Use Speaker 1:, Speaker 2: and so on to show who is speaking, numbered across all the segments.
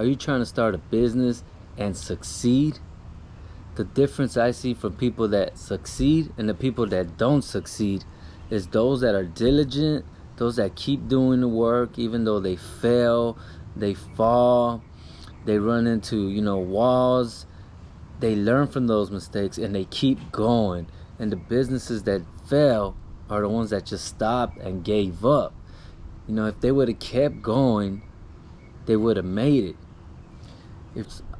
Speaker 1: Are you trying to start a business and succeed? The difference I see from people that succeed and the people that don't succeed is those that are diligent, those that keep doing the work even though they fail, they fall, they run into, walls. They learn from those mistakes and they keep going. And the businesses that fail are the ones that just stopped and gave up. If they would have kept going, they would have made it.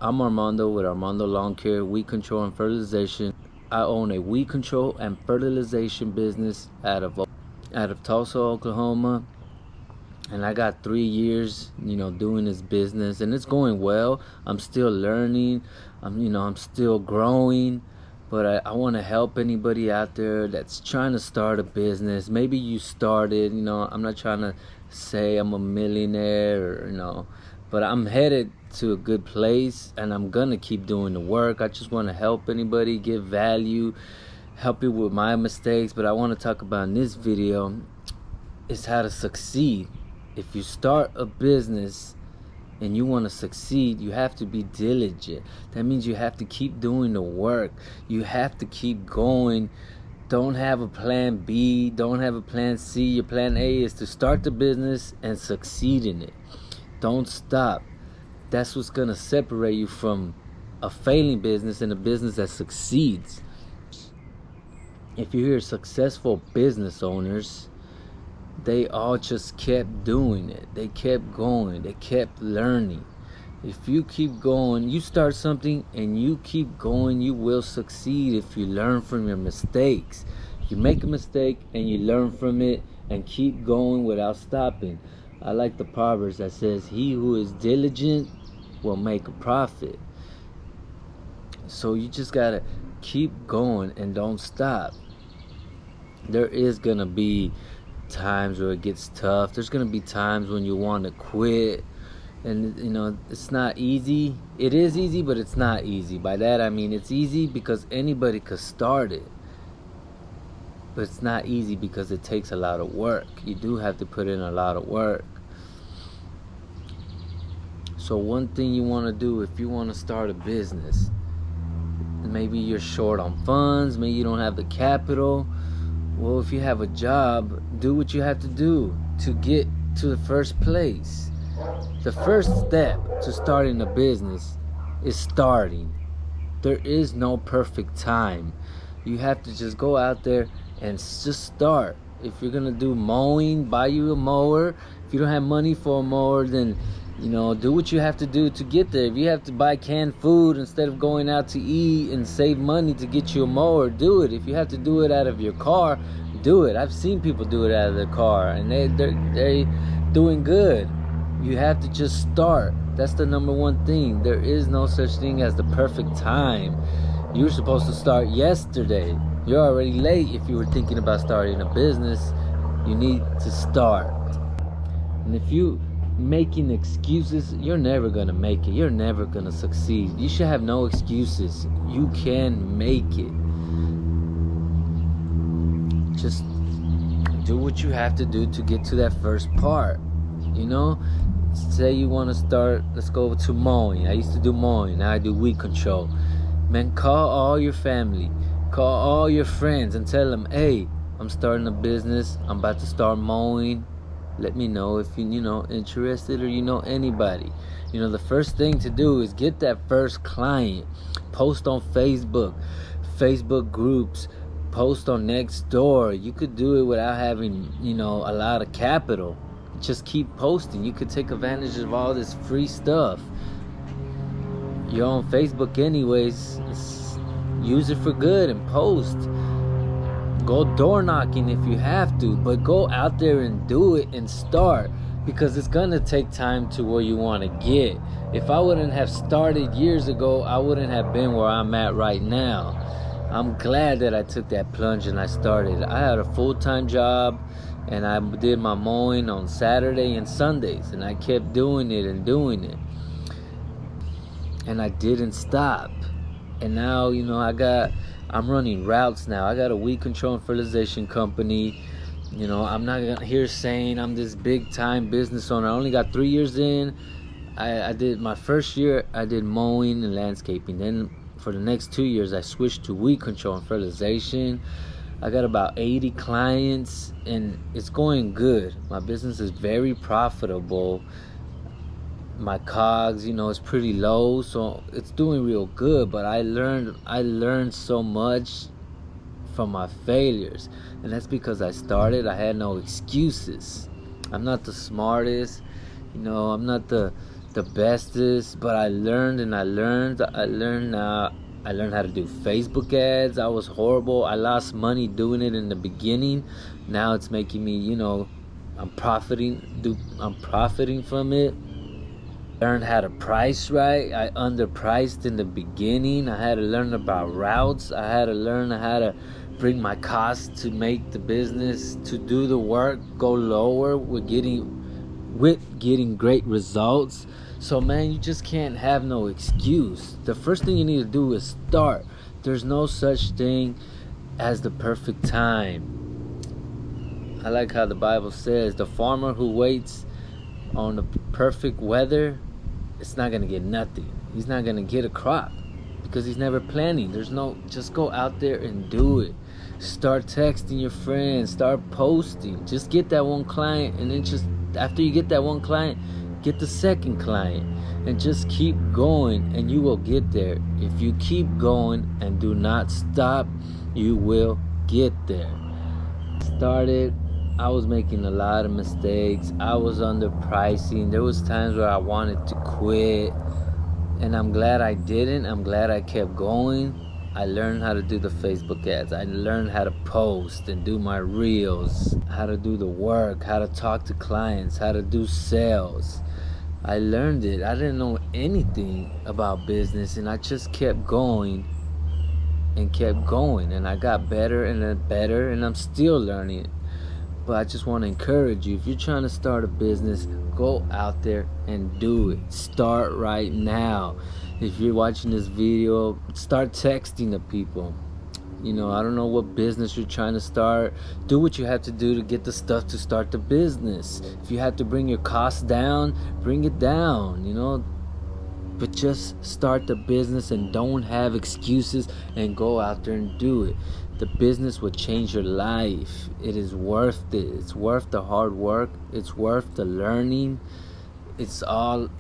Speaker 1: I'm Armando with Armando Lawn Care, Weed Control and Fertilization. I own a weed control and fertilization business out of Tulsa, Oklahoma. And I got 3 years, doing this business, and it's going well. I'm still learning. I'm still growing. But I want to help anybody out there that's trying to start a business. Maybe you started, I'm not trying to say I'm a millionaire, but I'm headed to a good place, and I'm going to keep doing the work. I just want to help anybody, give value, help you with my mistakes. But I want to talk about in this video is how to succeed. If you start a business and you want to succeed, you have to be diligent. That means you have to keep doing the work. You have to keep going. Don't have a plan B. Don't have a plan C. Your plan A is to start the business and succeed in it. Don't stop. That's what's going to separate you from a failing business and a business that succeeds. If you hear successful business owners, they all just kept doing it. They kept going. They kept learning. If you keep going, you start something and you keep going, you will succeed if you learn from your mistakes. You make a mistake and you learn from it and keep going without stopping. I like the Proverbs that says, he who is diligent will make a profit. So you just gotta keep going and don't stop. There is gonna be times where it gets tough. There's gonna be times when you want to quit, and it's not easy. It is easy, but it's not easy. By that I mean it's easy because anybody could start it, but it's not easy because it takes a lot of work. You do have to put in a lot of work. So one thing you want to do if you want to start a business, maybe you're short on funds, maybe you don't have the capital. Well, if you have a job, do what you have to do to get to the first place. The first step to starting a business is starting. There is no perfect time. You have to just go out there and just start. If you're going to do mowing, buy you a mower. If you don't have money for a mower, then do what you have to do to get there. If you have to buy canned food instead of going out to eat and save money to get you a mower, do it. If you have to do it out of your car, do it. I've seen people do it out of their car, and they're doing good. You have to just start. That's the number one thing. There is no such thing as the perfect time. You were supposed to start yesterday. You're already late if you were thinking about starting a business. You need to start. And if you making excuses, you're never gonna make it. You're never gonna succeed. You should have no excuses. You can make it. Just do what you have to do to get to that first part. Say you want to start, let's go to mowing. I used to do mowing. Now I do weed control. Man, call all your family, call all your friends and tell them, hey, I'm starting a business. I'm about to start mowing. Let me know if you interested, or anybody. The first thing to do is get that first client. Post on Facebook groups, post on Nextdoor. You could do it without having a lot of capital. Just keep posting. You could take advantage of all this free stuff. You're on Facebook anyways. Use it for good and post. Go door knocking if you have to, but go out there and do it and start, because it's gonna take time to where you want to get. If I wouldn't have started years ago, I wouldn't have been where I'm at right now. I'm glad that I took that plunge and I started. I had a full-time job, and I did my mowing on Saturday and Sundays, and I kept doing it, and I didn't stop. And now I'm running routes now. I got a weed control and fertilization company. I'm not here saying I'm this big time business owner. I only got 3 years in. I did my first year, I did mowing and landscaping. Then for the next 2 years, I switched to weed control and fertilization. I got about 80 clients, and it's going good. My business is very profitable. My COGS, is pretty low, so it's doing real good. But I learned so much from my failures, and that's because I started. I had no excuses. I'm not the smartest, I'm not the bestest, but I learned and I learned now. I learned how to do Facebook ads. I was horrible. I lost money doing it in the beginning. Now it's making me, I'm profiting from it. Learned how to price right. I underpriced in the beginning. I had to learn about routes. I had to learn how to bring my costs to make the business, to do the work, go lower with getting great results. So man, you just can't have no excuse. The first thing you need to do is start. There's no such thing as the perfect time. I like how the Bible says the farmer who waits on the perfect weather, it's not gonna get nothing. He's not gonna get a crop because he's never planning. Just go out there and do it. Start texting your friends, start posting. Just get that one client, and then just after you get that one client, get the second client, and just keep going, and you will get there. If you keep going and do not stop, you will get there. Started, I was making a lot of mistakes. I was underpricing. There was times where I wanted to quit, and I'm glad I didn't. I'm glad I kept going. I learned how to do the Facebook ads. I learned how to post and do my reels, how to do the work, how to talk to clients, how to do sales. I learned it. I didn't know anything about business, and I just kept going and kept going, and I got better and better, and I'm still learning it. But I just want to encourage you, if you're trying to start a business, go out there and do it. Start right now. If you're watching this video, start texting the people. I don't know what business you're trying to start. Do what you have to do to get the stuff to start the business. If you have to bring your costs down, bring it down, But just start the business and don't have excuses, and go out there and do it. The business will change your life. It is worth it. It's worth the hard work. It's worth the learning. It's all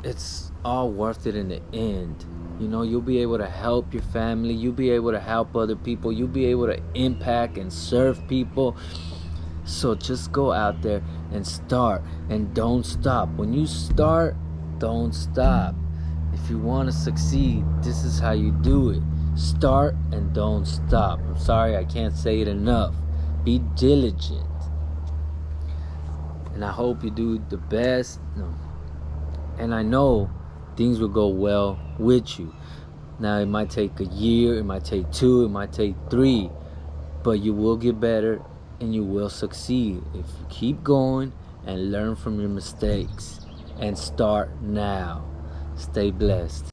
Speaker 1: worth it in the end. You'll be able to help your family. You'll be able to help other people. You'll be able to impact and serve people. So just go out there and start, and don't stop. When you start, don't stop. If you want to succeed, this is how you do it. Start and don't stop. I'm sorry, I can't say it enough. Be diligent. And I hope you do the best. And I know things will go well with you. Now, it might take a year, it might take 2, it might take 3, but you will get better and you will succeed if you keep going and learn from your mistakes and start now. Stay blessed.